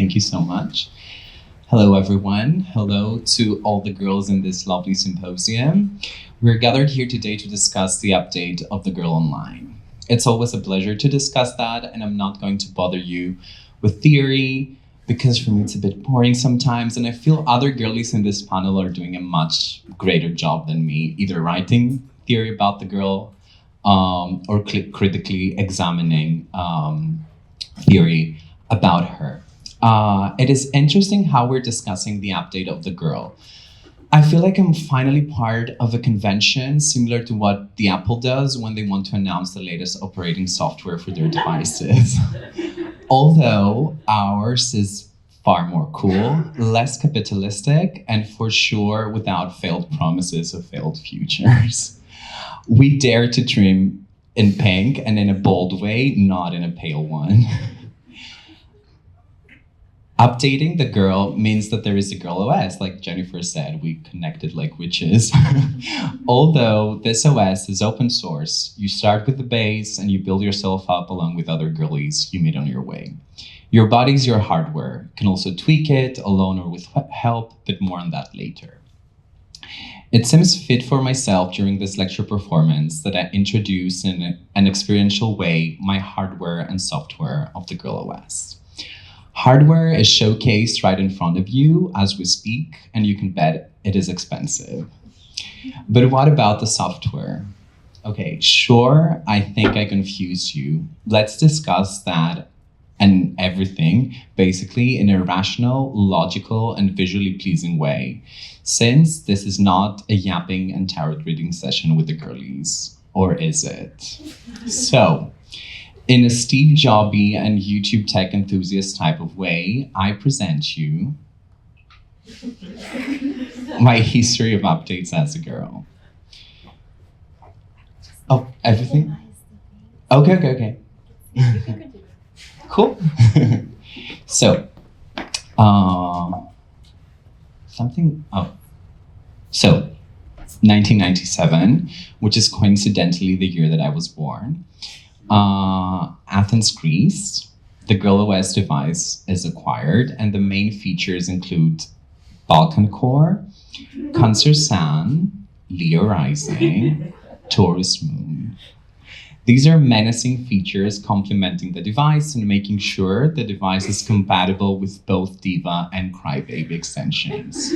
Thank you so much. Hello, everyone. Hello to all the girls in this lovely symposium. We're gathered here today to discuss the update of the Girl Online. It's always a pleasure to discuss that, and I'm not going to bother you with theory, because for me it's a bit boring sometimes, and I feel other girlies in this panel are doing a much greater job than me, either writing theory about the girl or critically examining theory about her. It is interesting how we're discussing the update of the girl. I feel like I'm finally part of a convention similar to what the Apple does when they want to announce the latest operating software for their devices. Although ours is far more cool, less capitalistic, and for sure without failed promises of failed futures. We dare to trim in pink and in a bold way, not in a pale one. Updating the girl means that there is a girl OS, like Jennifer said, we connected like witches. Although this OS is open source, you start with the base and you build yourself up along with other girlies you meet on your way. Your body's your hardware. You can also tweak it alone or with help, but more on that later. It seems fit for myself during this lecture performance that I introduce in an experiential way my hardware and software of the Girl OS. Hardware is showcased right in front of you as we speak, and you can bet it is expensive. But what about the software? Okay, sure, I think I confused you. Let's discuss that and everything, basically, in a rational, logical, and visually pleasing way, since this is not a yapping and tarot reading session with the girlies. Or is it? So, in a Steve Jobby and YouTube tech enthusiast type of way, I present you my history of updates as a girl. Oh, everything? Okay. Cool. So, So, 1997, which is coincidentally the year that I was born. Athens, Greece, the Girl OS device is acquired, and the main features include Balkan Core, Cancer Sun, Leo Rising, Taurus Moon. These are menacing features complementing the device and making sure the device is compatible with both Diva and Crybaby extensions.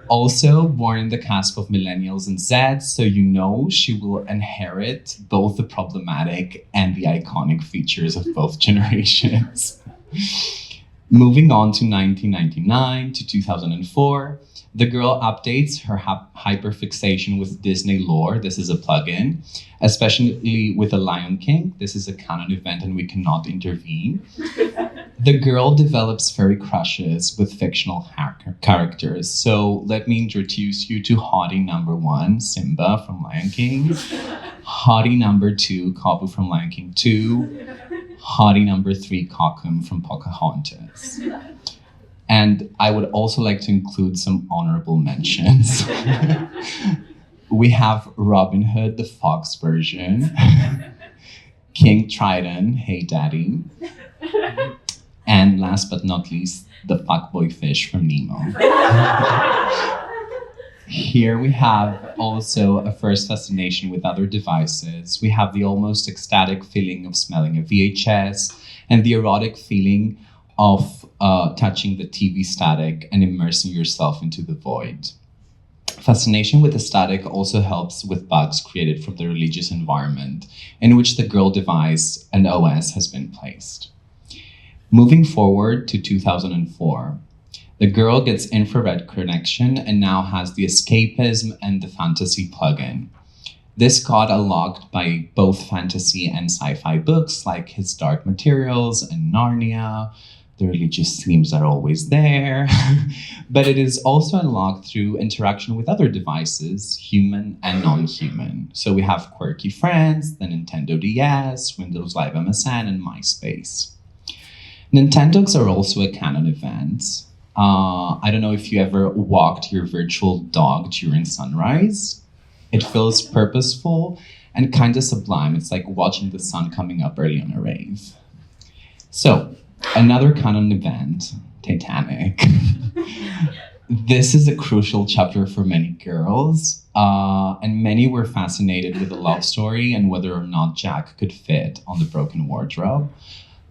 Also born in the cusp of millennials and Zeds, so you know she will inherit both the problematic and the iconic features of both generations. Moving on to 1999 to 2004, the girl updates her hyperfixation with Disney lore. This is a plugin, especially with The Lion King. This is a canon event and we cannot intervene. The girl develops furry crushes with fictional characters. So let me introduce you to hottie number 1, Simba from Lion King. Hottie number 2, Kapu from Lion King 2. Hottie number 3, Kakum from Pocahontas. And I would also like to include some honorable mentions. We have Robin Hood, the Fox version. King Triton, Hey Daddy. And last but not least, the fuckboy fish from Nemo. Here we have also a first fascination with other devices. We have the almost ecstatic feeling of smelling a VHS and the erotic feeling of touching the TV static and immersing yourself into the void. Fascination with the static also helps with bugs created from the religious environment in which the girl device and OS has been placed. Moving forward to 2004, the girl gets infrared connection and now has the escapism and the fantasy plugin. This got unlocked by both fantasy and sci-fi books like His Dark Materials and Narnia. The religious themes are always there, but it is also unlocked through interaction with other devices, human and non-human. So we have Quirky Friends, the Nintendo DS, Windows Live MSN, and MySpace. Nintendogs are also a canon event. I don't know if you ever walked your virtual dog during sunrise. It feels purposeful and kind of sublime. It's like watching the sun coming up early on a rave. So, Another canon event, Titanic. This is a crucial chapter for many girls, and many were fascinated with the love story and whether or not Jack could fit on the broken wardrobe.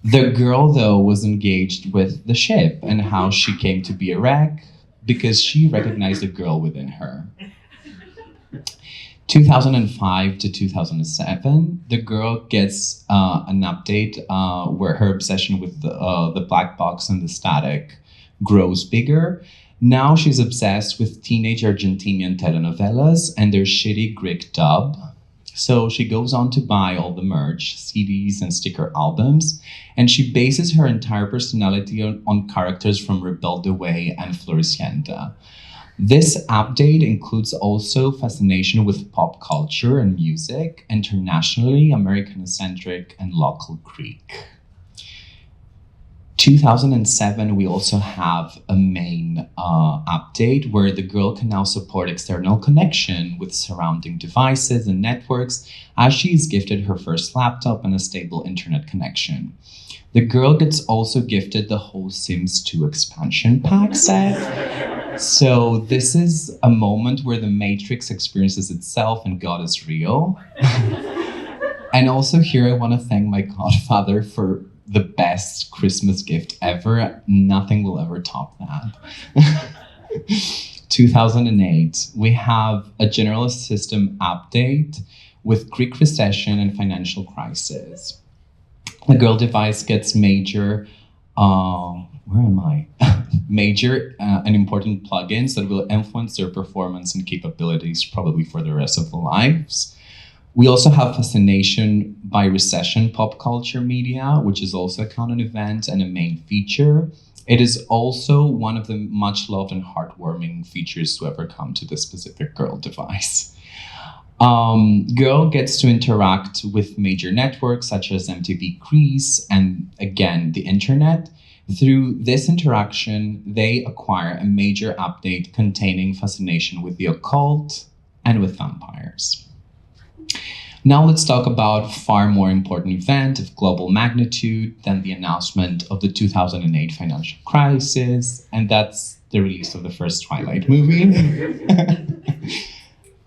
The girl, though, was engaged with the ship and how she came to be a wreck because she recognized the girl within her. 2005 to 2007, the girl gets an update where her obsession with the black box and the static grows bigger. Now she's obsessed with teenage Argentinian telenovelas and their shitty Greek dub. So she goes on to buy all the merch, CDs and sticker albums, and she bases her entire personality on characters from Rebelde Way and Floricienta. This update includes also fascination with pop culture and music, internationally, American-centric, and local Greek. 2007, we also have a main update where the girl can now support external connection with surrounding devices and networks as she is gifted her first laptop and a stable internet connection. The girl gets also gifted the whole Sims 2 expansion pack set. So this is a moment where the Matrix experiences itself and God is real. And also here I want to thank my godfather for the best Christmas gift ever. Nothing will ever top that. 2008, we have a general system update with Greek recession and financial crisis. The girl device gets major, major and important plugins that will influence their performance and capabilities probably for the rest of their lives. We also have fascination by recession pop culture media, which is also a canon event and a main feature. It is also one of the much loved and heartwarming features to ever come to this specific girl device. Girl gets to interact with major networks such as MTV Greece and again, the internet. Through this interaction, they acquire a major update containing fascination with the occult and with vampires. Now let's talk about far more important event of global magnitude than the announcement of the 2008 financial crisis, and that's the release of the first Twilight movie.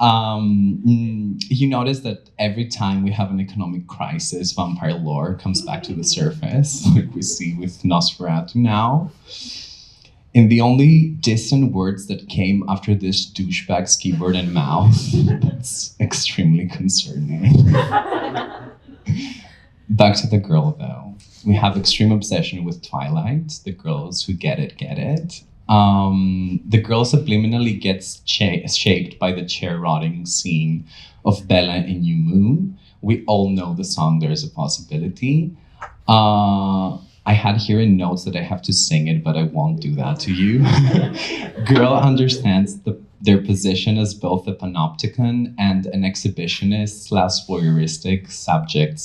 You notice that every time we have an economic crisis, vampire lore comes back to the surface, like we see with Nosferatu now. In the only distant words that came after this douchebag's keyboard and mouth, that's extremely concerning. Back to the girl, though. We have extreme obsession with Twilight. The girls who get it, get it. The girl subliminally gets shaped by the chair-rotting scene of Bella in New Moon. We all know the song There's a Possibility. I had here in notes that I have to sing it, but I won't do that to you. Girl understands their position as both a panopticon and an exhibitionist / voyeuristic subject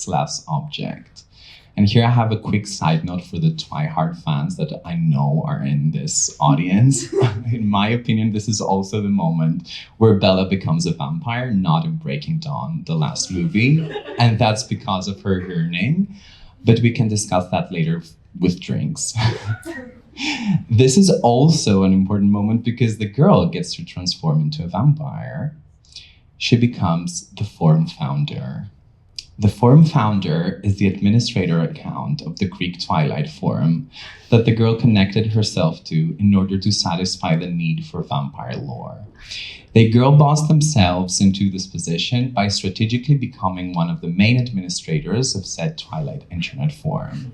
/ object. And here I have a quick side note for the Twihard fans that I know are in this audience. In my opinion, this is also the moment where Bella becomes a vampire, not in Breaking Dawn, the last movie. And that's because of her yearning. But we can discuss that later with drinks. This is also an important moment because the girl gets to transform into a vampire. She becomes the Forum Founder. The Forum Founder is the administrator account of the Greek Twilight Forum that the girl connected herself to in order to satisfy the need for vampire lore. They girl bossed themselves into this position by strategically becoming one of the main administrators of said Twilight Internet Forum.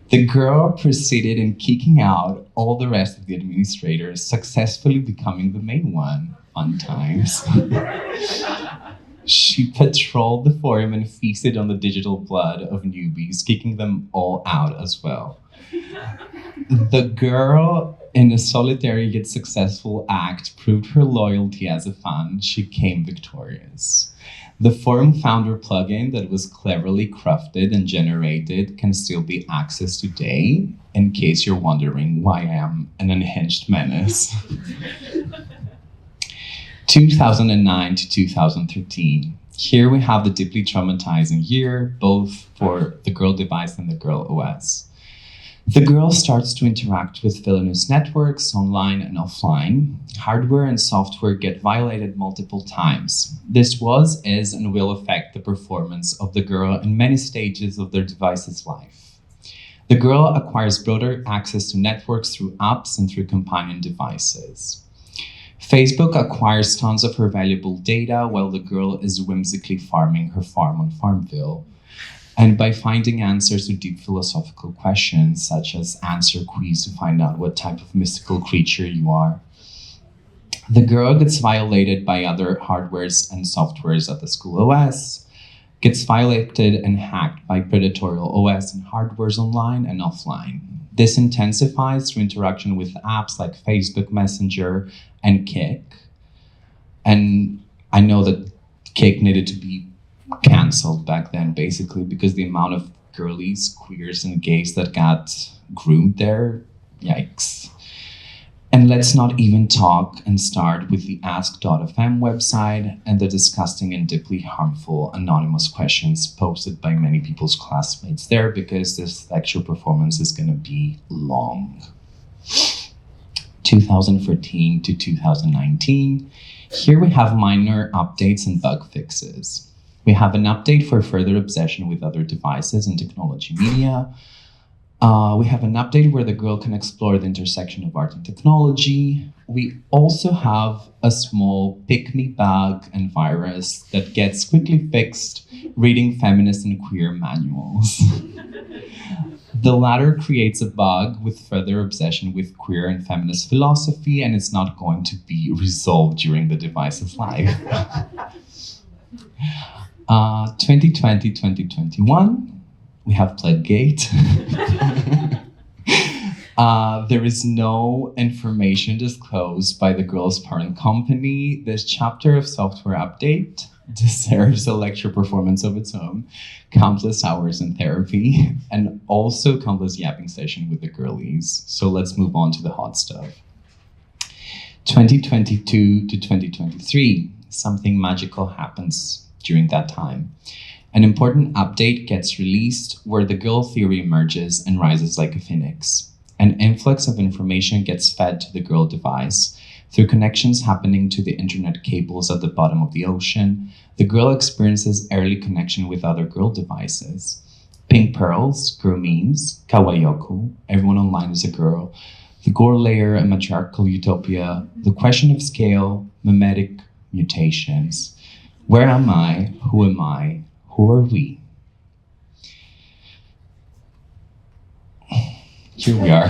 The girl proceeded in kicking out all the rest of the administrators, successfully becoming the main one. Fun times. She patrolled the forum and feasted on the digital blood of newbies, kicking them all out as well. The girl, in a solitary yet successful act, proved her loyalty as a fan. She came victorious. The Forum Founder plugin that was cleverly crafted and generated can still be accessed today, in case you're wondering why I am an unhinged menace. 2009 to 2013. Here we have the deeply traumatizing year, both for the girl device and the girl OS. The girl starts to interact with villainous networks online and offline. Hardware and software get violated multiple times. This was, is, and will affect the performance of the girl in many stages of their device's life. The girl acquires broader access to networks through apps and through companion devices. Facebook acquires tons of her valuable data while the girl is whimsically farming her farm on Farmville. And by finding answers to deep philosophical questions, such as answer quiz to find out what type of mystical creature you are. The girl gets violated by other hardwares and softwares at the school OS, gets violated and hacked by curatorial OS and hardwares online and offline. This intensifies through interaction with apps like Facebook Messenger and Kik. And I know that Kik needed to be cancelled back then, basically, because the amount of girlies, queers, and gays that got groomed there, yikes. And let's not even talk and start with the ask.fm website and the disgusting and deeply harmful anonymous questions posted by many people's classmates there, because this lecture performance is going to be long. 2014 to 2019. Here we have minor updates and bug fixes. We have an update for further obsession with other devices and technology media. We have an update where the girl can explore the intersection of art and technology. We also have a small pick-me bug and virus that gets quickly fixed reading feminist and queer manuals. The latter creates a bug with further obsession with queer and feminist philosophy, and it's not going to be resolved during the device's life. 2020, 2021, we have Plaguegate. There is no information disclosed by the girl's parent company. This chapter of software update deserves a lecture performance of its own, countless hours in therapy, and also countless yapping session with the girlies. So let's move on to the hot stuff. 2022 to 2023, something magical happens during that time. An important update gets released where the girl theory emerges and rises like a phoenix. An influx of information gets fed to the girl device. Through connections happening to the internet cables at the bottom of the ocean, the girl experiences early connection with other girl devices. Pink pearls, girl memes, kawaioku, everyone online is a girl, the gore layer, a matriarchal utopia, the question of scale, mimetic mutations. Where am I? Who am I? Who are we? Here we are.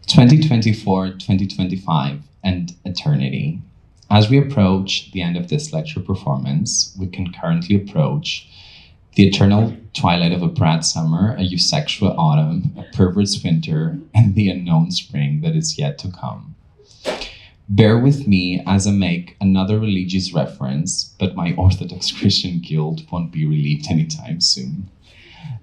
2024, 2025, and eternity. As we approach the end of this lecture performance, we can currently approach the eternal twilight of a brat summer, a eusexual autumn, a perverse winter, and the unknown spring that is yet to come. Bear with me as I make another religious reference, but my Orthodox Christian guilt won't be relieved anytime soon.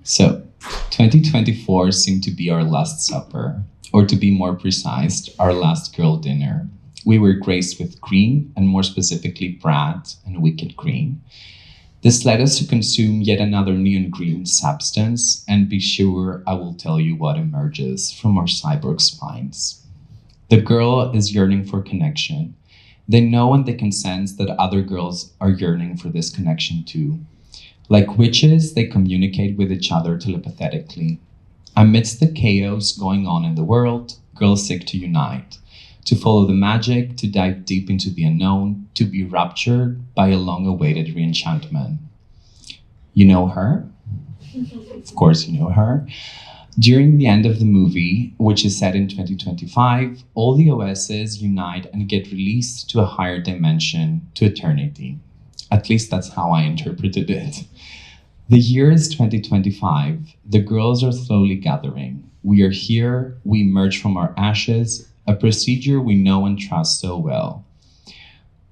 So, 2024 seemed to be our last supper, or to be more precise, our last girl dinner. We were graced with green, and more specifically brat and wicked green. This led us to consume yet another neon green substance, and be sure I will tell you what emerges from our cyborg spines. The girl is yearning for connection. They know and they can sense that other girls are yearning for this connection too. Like witches, they communicate with each other telepathetically. Amidst the chaos going on in the world, girls seek to unite, to follow the magic, to dive deep into the unknown, to be raptured by a long-awaited reenchantment. You know her? Of course you know her. During the end of the movie, which is set in 2025, all the OSs unite and get released to a higher dimension, to eternity. At least that's how I interpreted it. The year is 2025. The girls are slowly gathering. We are here. We emerge from our ashes, a procedure we know and trust so well.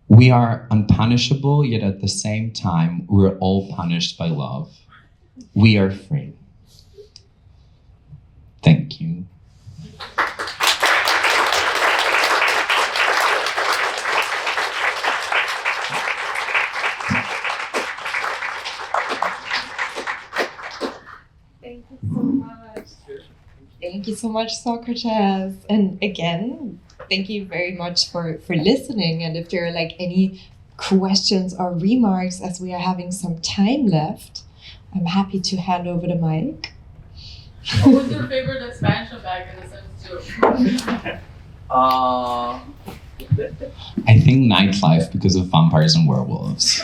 We are unpunishable, yet at the same time, we're all punished by love. We are free. Thank you. Thank you so much. Thank you so much, Socrates. And again, thank you very much for listening. And if there are like any questions or remarks as we are having some time left, I'm happy to hand over the mic. What was your favorite expansion back in the Sims 2? I think nightlife because of vampires and werewolves.